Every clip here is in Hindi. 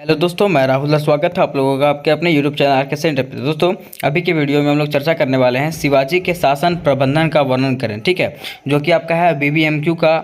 हेलो दोस्तों, मैं राहुल। स्वागत है आप लोगों का आपके अपने यूट्यूब चैनल आर के सेंटर पे। दोस्तों, अभी की वीडियो में हम लोग चर्चा करने वाले हैं शिवाजी के शासन प्रबंधन का वर्णन करें, ठीक है। जो कि आपका है बीबीएमक्यू का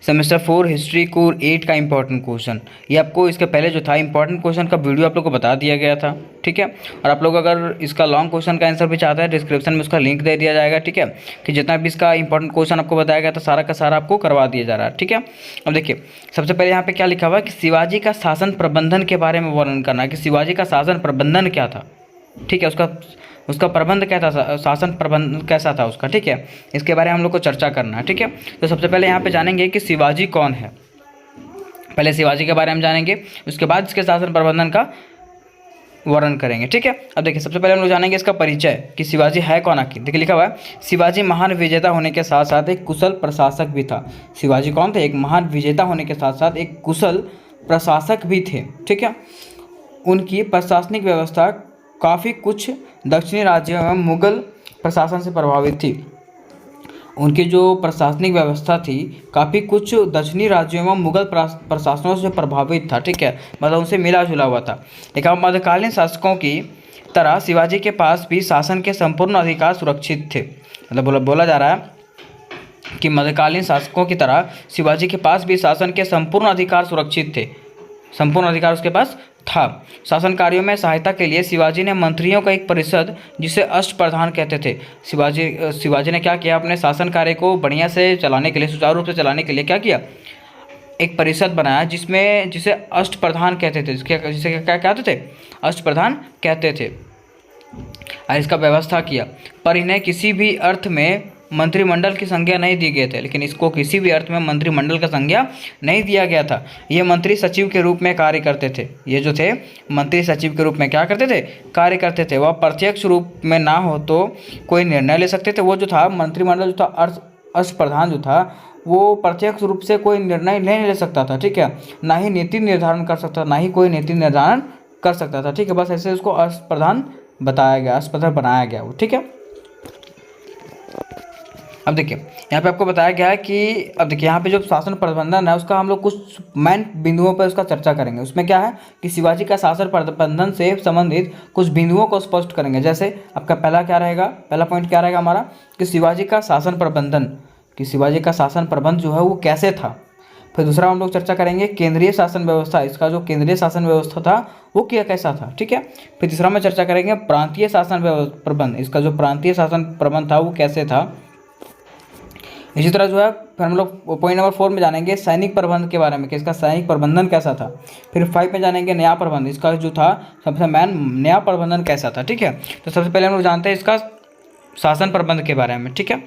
सेमेस्टर 4 हिस्ट्री कोर 8 का इंपॉर्टेंट क्वेश्चन। ये आपको इसके पहले जो था इंपॉर्टेंट क्वेश्चन का वीडियो आप लोग को बता दिया गया था, ठीक है। और आप लोग अगर इसका लॉन्ग क्वेश्चन का आंसर भी चाहते हैं, डिस्क्रिप्शन में उसका लिंक दे दिया जाएगा, ठीक है। कि जितना भी इसका इंपॉर्टेंट क्वेश्चन आपको बताया गया था सारा का सारा आपको करवा दिया जा रहा है, ठीक है। अब देखिए, सबसे पहले यहाँ पे क्या लिखा हुआ है कि शिवाजी का शासन प्रबंधन के बारे में वर्णन करना है कि शिवाजी का शासन प्रबंधन क्या था, ठीक है। उसका उसका प्रबंध क्या था, शासन प्रबंध कैसा था उसका, ठीक है। इसके बारे में हम लोग को चर्चा करना है, ठीक है। तो सबसे पहले यहाँ पे जानेंगे कि शिवाजी कौन है। पहले शिवाजी के बारे में जानेंगे, उसके बाद इसके शासन प्रबंधन का वर्णन करेंगे, ठीक है। अब देखिए, सबसे पहले हम लोग जानेंगे इसका परिचय कि शिवाजी है कौन आखिर। देखिए लिखा हुआ है, शिवाजी महान विजेता होने के साथ साथ एक कुशल प्रशासक भी था। शिवाजी कौन थे? एक महान विजेता होने के साथ साथ एक कुशल प्रशासक भी थे, ठीक है। उनकी प्रशासनिक व्यवस्था काफ़ी कुछ दक्षिणी राज्यों में मुगल प्रशासन से प्रभावित थी। उनकी जो प्रशासनिक व्यवस्था थी काफ़ी कुछ दक्षिणी राज्यों में मुगल प्रशासनों से प्रभावित था, ठीक है। मतलब उनसे मिला जुला हुआ था। लेकिन मध्यकालीन शासकों की तरह शिवाजी के पास भी शासन के संपूर्ण अधिकार सुरक्षित थे। मतलब बोला जा रहा है कि मध्यकालीन शासकों की तरह शिवाजी के पास भी शासन के संपूर्ण अधिकार सुरक्षित थे। संपूर्ण अधिकार उसके पास था। शासन कार्यों में सहायता के लिए शिवाजी ने मंत्रियों का एक परिषद, जिसे अष्टप्रधान कहते थे। शिवाजी ने क्या किया, अपने शासन कार्य को बढ़िया से चलाने के लिए, सुचारू रूप से चलाने के लिए क्या किया, एक परिषद बनाया जिसे अष्टप्रधान कहते थे। जिसे क्या कहते थे? अष्टप्रधान कहते थे। और इसका व्यवस्था किया, पर इन्हें किसी भी अर्थ में मंत्रिमंडल की संज्ञा नहीं दी गई थे। लेकिन इसको किसी भी अर्थ में मंत्रिमंडल का संज्ञा नहीं दिया गया था। ये मंत्री सचिव के रूप में कार्य करते थे। ये जो थे मंत्री सचिव के रूप में क्या करते थे? कार्य करते थे। वह प्रत्यक्ष रूप में ना हो तो कोई निर्णय ले सकते थे। वो जो था मंत्रिमंडल जो था, अष्टप्रधान जो था, वो प्रत्यक्ष रूप से कोई निर्णय नहीं ले सकता था, ठीक है। ना ही नीति निर्धारण कर सकता, ना ही कोई नीति निर्धारण कर सकता था, ठीक है। बस ऐसे उसको अष्टप्रधान बताया गया, अष्टप्रधान बनाया गया वो, ठीक है। अब देखिए, यहाँ पे आपको बताया गया है कि अब देखिए यहाँ पे जो शासन प्रबंधन है उसका हम लोग कुछ मेन बिंदुओं पर उसका चर्चा करेंगे। उसमें क्या है कि शिवाजी का शासन प्रबंधन से संबंधित कुछ बिंदुओं को स्पष्ट करेंगे। जैसे आपका पहला क्या रहेगा, पहला पॉइंट क्या रहेगा हमारा, कि शिवाजी का शासन प्रबंधन, कि शिवाजी का शासन प्रबंध जो है वो कैसे था। फिर दूसरा हम लोग चर्चा करेंगे केंद्रीय शासन व्यवस्था, इसका जो केंद्रीय शासन व्यवस्था था वो क्या कैसा था, ठीक है। फिर तीसरा में चर्चा करेंगे प्रांतीय शासन प्रबंध, इसका जो प्रांतीय शासन प्रबंध था वो कैसे था। इसी तरह जो है फिर हम लोग पॉइंट नंबर 4 में जानेंगे सैनिक प्रबंध के बारे में कि इसका सैनिक प्रबंधन कैसा था। फिर 5 में जानेंगे नया प्रबंध, इसका जो था सबसे मेन नया प्रबंधन कैसा था, ठीक है। तो सबसे पहले हम लोग जानते हैं इसका शासन प्रबंध के बारे में, ठीक है।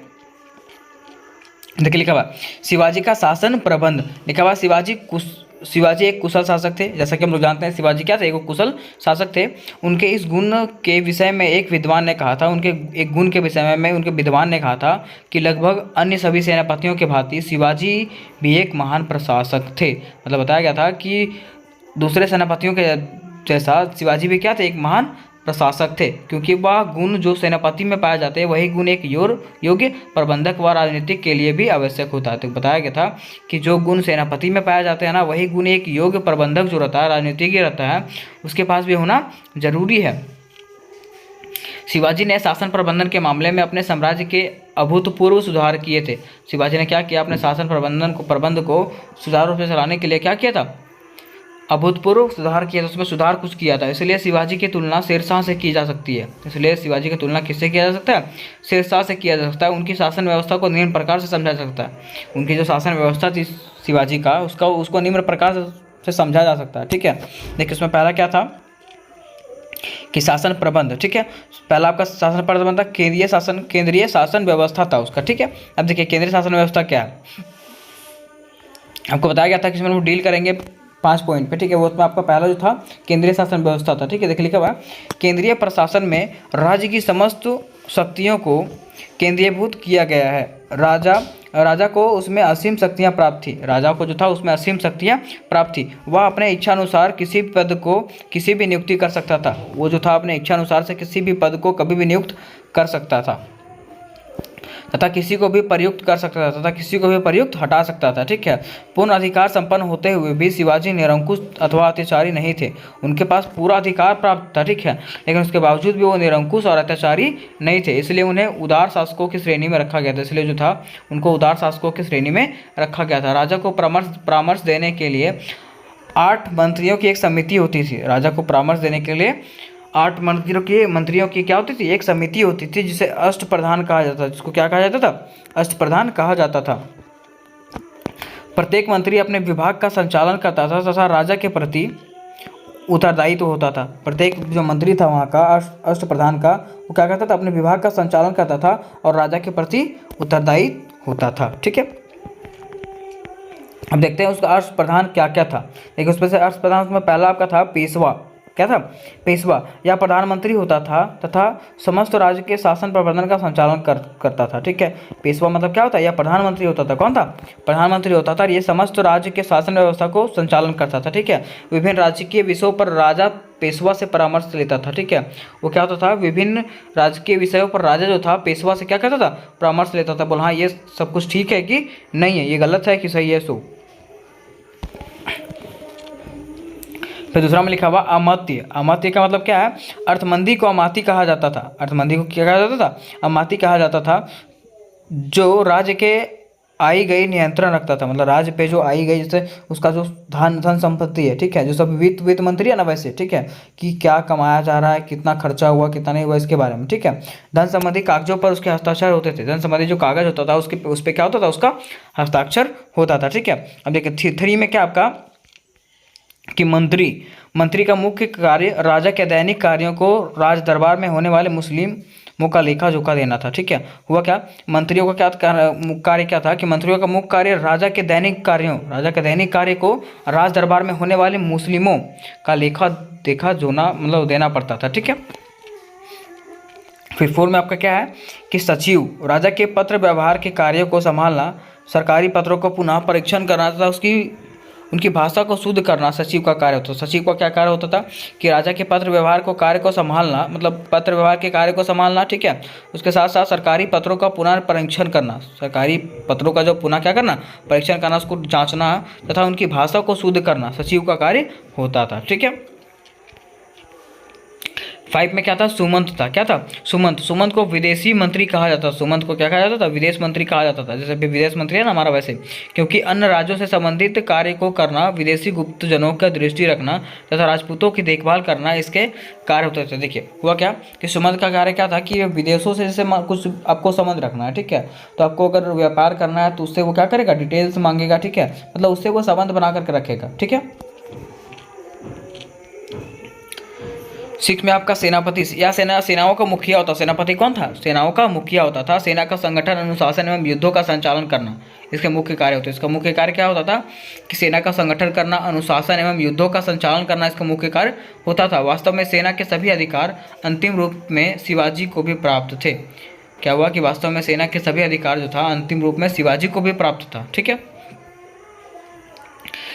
देखिए लिखा हुआ शिवाजी का शासन प्रबंध, लिखा हुआ शिवाजी एक कुशल शासक थे। जैसा कि हम लोग जानते हैं शिवाजी क्या थे, एक कुशल शासक थे। उनके इस गुण के विषय में एक विद्वान ने कहा था, उनके एक गुण के विषय में उनके विद्वान ने कहा था कि लगभग अन्य सभी सेनापतियों के भांति शिवाजी भी एक महान प्रशासक थे। मतलब बताया गया था कि दूसरे सेनापतियों के जैसा शिवाजी भी क्या थे, एक महान प्रशासक थे। क्योंकि वह गुण जो सेनापति में पाए जाते हैं वही गुण एक योग्य प्रबंधक व राजनीतिक के लिए भी आवश्यक होता है। तो बताया गया था कि जो गुण सेनापति में पाए जाते हैं ना, वही गुण एक योग्य प्रबंधक जो रहता है, राजनीतिज्ञ रहता है, उसके पास भी होना जरूरी है। शिवाजी ने शासन प्रबंधन के मामले में अपने साम्राज्य के अभूतपूर्व सुधार किए थे। शिवाजी ने क्या किया, अपने शासन प्रबंध को सुचारू रूप से चलाने के लिए क्या किया था, अभूतपूर्व सुधार किया था। उसमें सुधार कुछ किया था। इसलिए शिवाजी की तुलना शेरशाह से की जा सकती है। इसलिए शिवाजी की तुलना किससे किया जा सकता है, शेरशाह से किया जा सकता है। उनकी शासन व्यवस्था को निम्न प्रकार से समझा जा सकता है। उनकी जो शासन व्यवस्था थी शिवाजी का, उसको निम्न प्रकार से समझा जा सकता है, ठीक है। देखिए उसमें पहला क्या था कि शासन प्रबंध, ठीक है। पहला आपका शासन प्रबंध था, केंद्रीय शासन व्यवस्था था उसका, ठीक है। अब देखिए केंद्रीय शासन व्यवस्था क्या है, आपको बताया गया था कि इसमें हम डील करेंगे 5 पॉइंट पे, ठीक है। वो उसमें आपका पहला जो था केंद्रीय शासन व्यवस्था था, ठीक है। देखिए लिखा हुआ केंद्रीय प्रशासन में राज्य की समस्त शक्तियों को केंद्रीभूत किया गया है। राजा को उसमें असीम शक्तियां प्राप्त थी। राजा को जो था उसमें असीम शक्तियां प्राप्त थी। वह अपने इच्छा अनुसार किसी पद को किसी भी नियुक्ति कर सकता था। वो जो था अपने इच्छा अनुसार से किसी भी पद को कभी भी नियुक्त कर सकता था। तथा किसी को भी प्रयुक्त कर सकता था तथा किसी को भी प्रयुक्त हटा सकता था। ठीक है, पूर्ण अधिकार संपन्न होते हुए भी शिवाजी निरंकुश अथवा अत्याचारी नहीं थे। उनके पास पूरा अधिकार प्राप्त था, ठीक है, लेकिन उसके बावजूद भी वो निरंकुश और अत्याचारी नहीं थे, इसलिए उन्हें उदार शासकों की श्रेणी में रखा गया था। इसलिए जो था उनको उदार शासकों की श्रेणी में रखा गया था। राजा को परामर्श देने के लिए 8 मंत्रियों की एक समिति होती थी। राजा को परामर्श देने के लिए 8 मंत्रियों की क्या होती थी, एक समिति होती थी, जिसे अष्टप्रधान कहा जाता था। जिसको क्या कहा जाता था, अष्टप्रधान कहा जाता था। प्रत्येक मंत्री अपने विभाग का संचालन करता था तथा राजा के प्रति उत्तरदायित्व होता था। प्रत्येक जो मंत्री था वहाँ का अष्टप्रधान का, वो क्या करता था, अपने विभाग का संचालन करता था और राजा के प्रति उत्तरदायी होता था। ठीक है, अब देखते हैं उसका अष्टप्रधान क्या क्या था। देखिए उसमें से अष्टप्रधान में पहला आपका था पेशवा। क्या था, पेशवा। यह प्रधानमंत्री होता था तथा समस्त राज्य के शासन प्रबंधन का संचालन करता था। ठीक है, पेशवा मतलब क्या होता है, यह प्रधानमंत्री होता था। कौन था, प्रधानमंत्री होता था। ये समस्त राज्य के शासन व्यवस्था को संचालन करता था। ठीक है, विभिन्न राजकीय विषयों पर राजा पेशवा से परामर्श लेता था। ठीक है, वो क्या होता था, विभिन्न राजकीय विषयों पर राजा जो था पेशवा से क्या करता था, परामर्श लेता था। बोला हाँ ये सब कुछ ठीक है कि नहीं है, ये गलत है कि सही है। सो फिर दूसरा में लिखा हुआ अमात्य। अमात्य का मतलब क्या है, अर्थमंदी को अमात्य कहा जाता था। अर्थमंदी को क्या कहा जाता था, अमात्य कहा जाता था, जो राज्य के आई गई नियंत्रण रखता था। मतलब राज्य पे जो आई गई, जैसे उसका जो धन संपत्ति है, ठीक है, जो सब वित्त मंत्री है ना, वैसे, ठीक है, कि क्या कमाया जा रहा है, कितना खर्चा हुआ, कितना नहीं हुआ, इसके बारे में। ठीक है, धन संबंधी कागजों पर उसके हस्ताक्षर होते थे। धन संबंधी जो कागज होता था उसके उस पर क्या होता था, उसका हस्ताक्षर होता था। ठीक है, अब देखिए 3 में क्या आपका कि मंत्री का मुख्य कार्य राजा के दैनिक कार्यों को राज दरबार में होने वाले मुस्लिमों का लेखा जोखा देना था। ठीक है, हुआ क्या, मंत्रियों का क्या मुख्य कार्य क्या था कि मंत्रियों का मुख्य कार्य राजा के दैनिक कार्य को राज दरबार में होने वाले मुस्लिमों का लेखा देखा जोना मतलब देना पड़ता था। ठीक है, फिर 4 में आपका क्या है कि सचिव, राजा के पत्र व्यवहार के कार्यों को संभालना, सरकारी पत्रों को पुनः परीक्षण करना तथा उनकी भाषा को शुद्ध करना सचिव का कार्य होता था। सचिव का क्या कार्य होता था कि राजा के पत्र व्यवहार को कार्य को संभालना, मतलब पत्र व्यवहार के कार्य को संभालना। ठीक है, उसके साथ साथ सरकारी पत्रों का पुनः परीक्षण करना, सरकारी पत्रों का जो पुनः क्या करना, परीक्षण करना, उसको जांचना तथा उनकी भाषा को शुद्ध करना सचिव का कार्य होता था। ठीक है, 5 में क्या था, सुमंत था। क्या था, सुमंत को विदेशी मंत्री कहा जाता था। सुमंत को क्या कहा जाता था, विदेश मंत्री कहा जाता था। जैसे विदेश मंत्री है ना हमारा, वैसे, क्योंकि अन्य राज्यों से संबंधित कार्य को करना, विदेशी गुप्तजनों का दृष्टि रखना तथा राजपूतों की देखभाल करना इसके कार्य होते थे। देखिए हुआ क्या कि सुमंत का कार्य क्या था कि विदेशों से जैसे कुछ आपको संबंध रखना है। ठीक है, तो आपको अगर व्यापार करना है तो उससे वो क्या करेगा, डिटेल्स मांगेगा। ठीक है, मतलब उससे वो संबंध बना करके रखेगा। ठीक है, 6 में आपका सेनापति या सेनाओं का मुखिया होता। सेनापति कौन था, सेनाओं का मुखिया होता था। सेना का संगठन, अनुशासन एवं युद्धों का संचालन करना इसके मुख्य कार्य होते हैं। इसका मुख्य कार्य क्या होता था कि सेना का संगठन करना, अनुशासन एवं युद्धों का संचालन करना इसका मुख्य कार्य होता था। वास्तव में सेना के सभी अधिकार अंतिम रूप में शिवाजी को भी प्राप्त थे। क्या हुआ कि वास्तव में सेना के सभी अधिकार जो था अंतिम रूप में शिवाजी को भी प्राप्त था। ठीक है,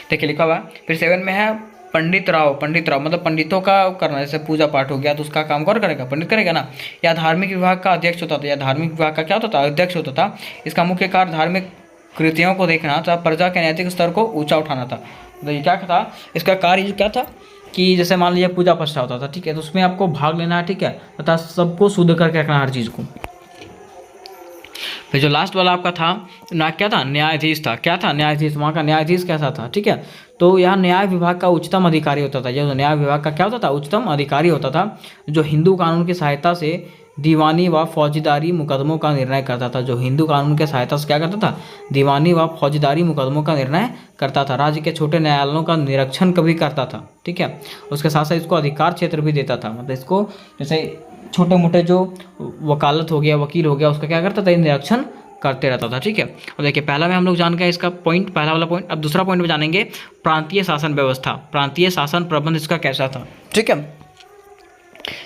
देखिए लिखा हुआ। फिर 7 में है पंडित राव मतलब पंडितों का करना, जैसे पूजा पाठ हो गया तो उसका काम कौन करेगा, पंडित करेगा ना। या धार्मिक विभाग का अध्यक्ष होता था, या धार्मिक विभाग का क्या होता था, अध्यक्ष होता था। इसका मुख्य कार्य धार्मिक कृतियों को देखना तथा प्रजा के नैतिक स्तर को ऊंचा उठाना था। तो ये क्या था, इसका कार्य क्या था कि जैसे मान लीजिए पूजा पाठ होता था, ठीक है, तो उसमें आपको भाग लेना है। ठीक है, तथा सबको शुद्ध करके रखना हर चीज़ को। फिर जो लास्ट वाला आपका था ना, क्या था, न्यायाधीश था। क्या था, न्यायाधीश। वहाँ का न्यायाधीश कैसा था, ठीक है, तो यहाँ न्याय विभाग का उच्चतम अधिकारी होता था। जो न्याय विभाग का क्या होता था, उच्चतम अधिकारी होता था, जो हिंदू कानून की सहायता से दीवानी व फौजदारी मुकदमों का निर्णय करता था। जो हिंदू कानून की सहायता से क्या करता था, दीवानी व फौजदारी मुकदमों का निर्णय करता था। राज्य के छोटे न्यायालयों का निरीक्षण कभी करता था। ठीक है, उसके साथ साथ इसको अधिकार क्षेत्र भी देता था। मतलब इसको जैसे छोटे मोटे जो वकालत हो गया, वकील हो गया, उसका क्या करता था, निरीक्षण करते रहता था। ठीक है, और देखिए पहला में हम लोग जान गए इसका पॉइंट, पहला वाला पॉइंट। अब दूसरा पॉइंट में जानेंगे प्रांतीय शासन व्यवस्था, प्रांतीय शासन प्रबंध इसका कैसा था। ठीक है,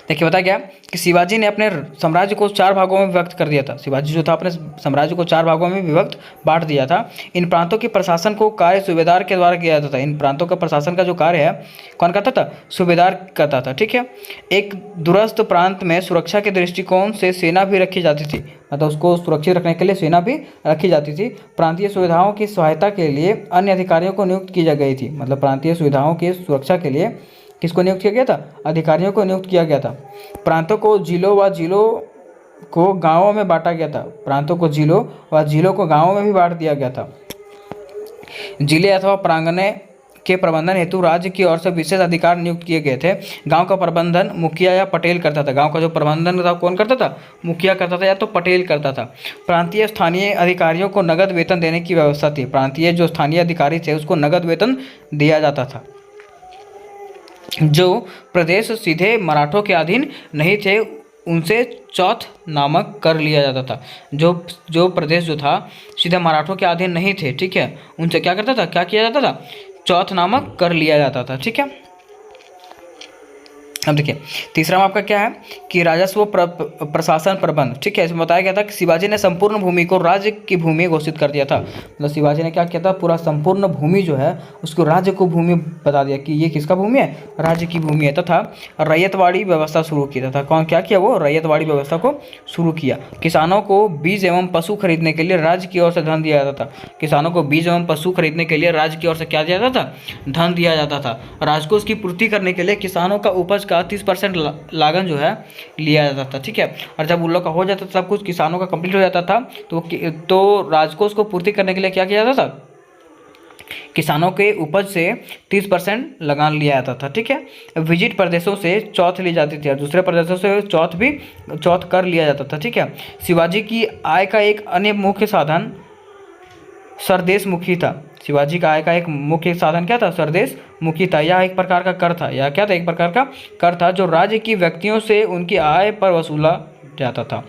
देखिए बताया गया कि शिवाजी ने अपने साम्राज्य को 4 भागों में विभक्त कर दिया था। शिवाजी जो था अपने साम्राज्य को 4 भागों में विभक्त बांट दिया था। इन प्रांतों के प्रशासन को कार्य सूबेदार के द्वारा किया जाता था। इन प्रांतों का प्रशासन का जो कार्य है कौन करता था? सूबेदार करता था। ठीक है। एक दूरस्थ प्रांत में सुरक्षा के दृष्टिकोण से सेना भी रखी जाती थी, मतलब उसको सुरक्षित रखने के लिए सेना भी रखी जाती थी। प्रांतीय सुविधाओं की सहायता के लिए अन्य अधिकारियों को नियुक्त की जा गई थी, मतलब प्रांतीय सुविधाओं की सुरक्षा के लिए किसको नियुक्त किया गया था? अधिकारियों को नियुक्त किया गया था। प्रांतों को जिलों को गांवों में बांटा गया था। प्रांतों को जिलों को गांवों में भी बांट दिया गया था। जिले अथवा प्रांगणे के प्रबंधन हेतु राज्य की ओर से विशेष अधिकार नियुक्त किए गए थे। गांव का प्रबंधन मुखिया या पटेल करता था। गांव का जो प्रबंधन था कौन करता था? मुखिया करता था या तो पटेल करता था। प्रांतीय स्थानीय अधिकारियों को नगद वेतन देने की व्यवस्था थी। प्रांतीय जो स्थानीय अधिकारी थे उसको नगद वेतन दिया जाता था। जो प्रदेश सीधे मराठों के अधीन नहीं थे उनसे चौथ नामक कर लिया जाता था। जो प्रदेश जो था सीधे मराठों के अधीन नहीं थे, ठीक है, उनसे क्या करता था, क्या किया जाता था? चौथ नामक कर लिया जाता था। ठीक है। अब देखिए तीसरा में आपका क्या है कि राजस्व प्रशासन प्रबंध। ठीक है। इसमें बताया गया था कि शिवाजी ने संपूर्ण भूमि को राज्य की भूमि घोषित कर दिया था। मतलब शिवाजी ने क्या किया था? पूरा संपूर्ण भूमि जो है उसको राज्य को भूमि बता दिया कि ये किसका भूमि है? राज्य की भूमि है। तथा रैयतवाड़ी व्यवस्था शुरू किया था। कौन क्या किया? वो रैयतवाड़ी व्यवस्था को शुरू किया। किसानों को बीज एवं पशु खरीदने के लिए राज्य की ओर से धन दिया जाता था। किसानों को बीज एवं पशु खरीदने के लिए राज्य की ओर से क्या दिया जाता था? धन दिया जाता था। राजकोष की पूर्ति करने के लिए किसानों का उपज का 30% लागत जो है लिया जाता था। ठीक है। और जब उन लोग का हो जाता था, सब कुछ किसानों का कंप्लीट हो जाता था, तो राजकोष को पूर्ति करने के लिए क्या किया जाता था? किसानों के उपज से 30% लगान लिया जाता था। ठीक है। विजिट प्रदेशों से चौथ ली जाती थी और दूसरे प्रदेशों से चौथ कर लिया जाता था। ठीक है। शिवाजी की आय का एक अन्य मुख्य साधन सरदेश मुखी था। शिवाजी का आय का एक मुख्य साधन क्या था? सरदेश मुखी था। यह एक प्रकार का कर था। यह क्या था? एक प्रकार का कर था जो राज्य की व्यक्तियों से उनकी आय पर वसूला जाता था।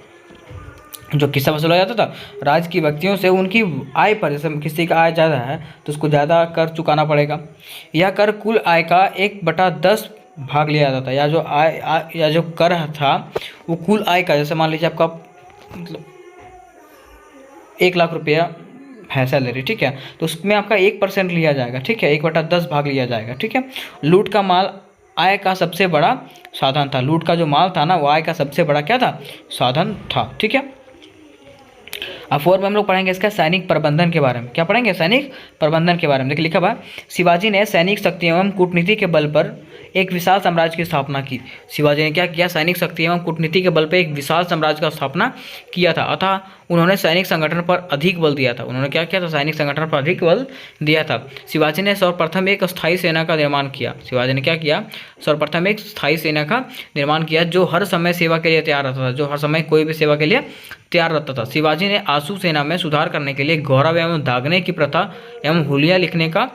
जो किससे वसूला जाता था? राज्य की व्यक्तियों से उनकी आय पर। जैसे किसी का आय ज़्यादा है तो उसको ज़्यादा कर चुकाना पड़ेगा। यह कर कुल आय का 1/10 भाग लिया जाता था। या जो कर था वो कुल आय का, जैसे मान लीजिए आपका मतलब 1,00,000 रुपया है सैलरी, ठीक है, तो उसमें आपका 1% लिया जाएगा। ठीक है। 1/10 भाग लिया जाएगा। ठीक है। लूट का माल आय का सबसे बड़ा साधन था। लूट का जो माल था ना वो आय का सबसे बड़ा क्या था? साधन था। ठीक है। अब 4 में हम लोग पढ़ेंगे इसका सैनिक प्रबंधन के बारे में। क्या पढ़ेंगे? सैनिक प्रबंधन के बारे में। देखिए लिखा हुआ शिवाजी ने सैनिक शक्ति एवं कूटनीति के बल पर एक विशाल साम्राज्य की स्थापना की। शिवाजी ने क्या किया? सैनिक शक्ति एवं कूटनीति के बल पर एक विशाल साम्राज्य का स्थापना किया था। अतः उन्होंने सैनिक संगठन पर अधिक बल दिया था। उन्होंने क्या किया था? सैनिक संगठन पर अधिक बल दिया था। शिवाजी ने सर्वप्रथम एक स्थायी सेना का निर्माण किया। शिवाजी ने क्या किया? सर्वप्रथम एक स्थायी सेना का निर्माण किया जो हर समय सेवा के लिए तैयार रहता था। जो हर समय कोई भी सेवा के लिए तैयार रहता था। शिवाजी ने आसू सेना में सुधार करने के लिए गौरव एवं दागने की प्रथा एवं हुलिया लिखने का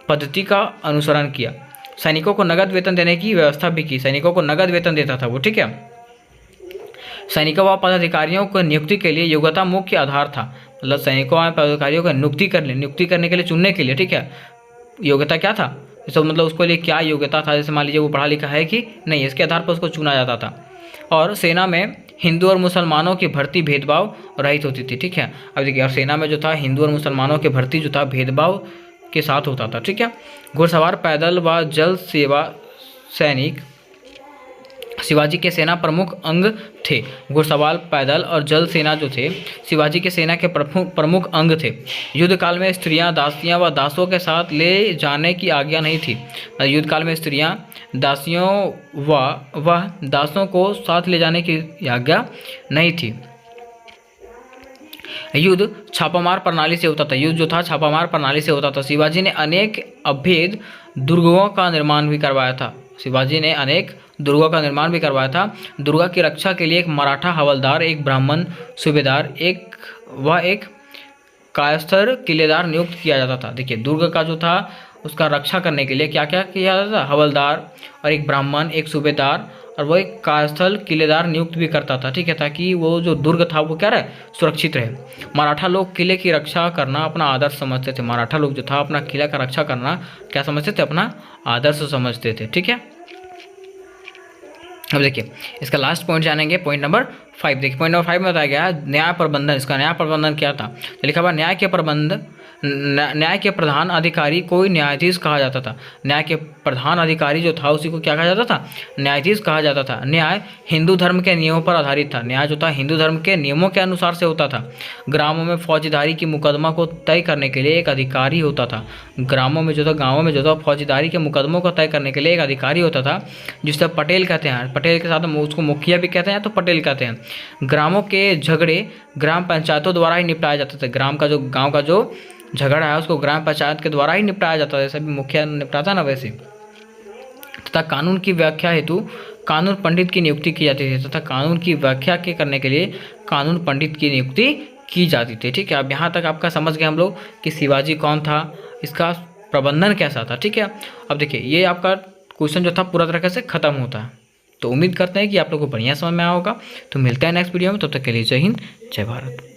पद्धति का अनुसरण किया। सैनिकों को नगद वेतन देने की व्यवस्था भी की। सैनिकों को नगद वेतन देता था वो। ठीक है। सैनिकों व पदाधिकारियों को नियुक्ति के लिए योग्यता मुख्य आधार था। मतलब सैनिकों व पदाधिकारियों को नियुक्ति करने के लिए, चुनने के लिए, ठीक है, योग्यता क्या था? तो मतलब उसके लिए क्या योग्यता था? जैसे मान लीजिए वो पढ़ा लिखा है कि नहीं, इसके आधार पर उसको चुना जाता था। और सेना में हिंदू और मुसलमानों की भर्ती भेदभाव रहित होती थी। ठीक है। अब देखिए, और सेना में जो था हिंदू और मुसलमानों की भर्ती जो था भेदभाव के साथ होता था। ठीक है। घुड़सवार, पैदल व जल सेवा सैनिक शिवाजी के सेना प्रमुख अंग थे। घुड़सवार, पैदल और जल सेना जो थे शिवाजी के सेना के प्रमुख अंग थे। युद्ध काल में स्त्रियां, दासियां व दासों के साथ ले जाने की आज्ञा नहीं थी। युद्ध काल में स्त्रियां, दासियों व दासों को साथ ले जाने की आज्ञा नहीं थी। युद्ध छापामार प्रणाली से होता था। युद्ध जो था छापामार प्रणाली से होता था। शिवाजी ने अनेक अभेद दुर्गों का निर्माण भी करवाया था। शिवाजी ने अनेक दुर्गों का निर्माण भी करवाया था। दुर्गा की रक्षा के लिए एक मराठा हवलदार, एक ब्राह्मण सूबेदार, एक कायस्थ किलेदार नियुक्त किया जाता था। देखिए, दुर्ग का जो था उसका रक्षा करने के लिए क्या क्या किया जाता था? हवलदार और एक ब्राह्मण, एक सूबेदार और वो एक कायस्थल किलेदार नियुक्त भी करता था। ठीक है। ताकि वो जो दुर्ग था वो क्या रहे? सुरक्षित रहे। मराठा लोग किले की रक्षा करना अपना आदर्श समझते थे। मराठा लोग जो था अपना किला का रक्षा करना क्या समझते थे? अपना आदर्श समझते थे। ठीक है। अब देखिए इसका लास्ट पॉइंट जानेंगे, पॉइंट नंबर 5। देखिए पॉइंट नंबर 5 में बताया गया है न्याय प्रबंधन। इसका न्याय प्रबंधन क्या था, तो लिखा हुआ न्याय के प्रधान अधिकारी को न्यायाधीश कहा जाता था। न्याय के प्रधान अधिकारी जो था उसी को क्या कहा जाता था, न्यायाधीश कहा जाता था। न्याय हिंदू धर्म के नियमों पर आधारित था। न्याय जो था हिंदू धर्म के नियमों के अनुसार से होता था। ग्रामों में फौजदारी की मुकदमा को तय करने के लिए एक अधिकारी होता था। गाँवों में जो था फौजदारी के मुकदमों को तय करने के लिए एक अधिकारी होता था, जिसे पटेल कहते हैं। पटेल के साथ हम उसको मुखिया भी कहते हैं तो पटेल कहते हैं। ग्रामों के झगड़े ग्राम पंचायतों द्वारा ही निपटाए जाते थे। गाँव का जो झगड़ा है उसको ग्राम पंचायत के द्वारा ही निपटाया जाता है, जैसे भी मुखिया निपटाता ना वैसे। तथा कानून की व्याख्या हेतु कानून पंडित की नियुक्ति की जाती थी। तथा कानून की व्याख्या के करने के लिए कानून पंडित की नियुक्ति की जाती थी। ठीक है, अब यहाँ तक आपका समझ गए हम लोग कि शिवाजी कौन था, इसका प्रबंधन कैसा था। ठीक है, अब देखिए ये आपका क्वेश्चन जो था पूरा तरीके से खत्म होता है। तो उम्मीद करते हैं कि आप लोग को बढ़िया समझ में आया होगा। तो मिलते हैं नेक्स्ट वीडियो में, तब तक के लिए जय हिंद, जय भारत।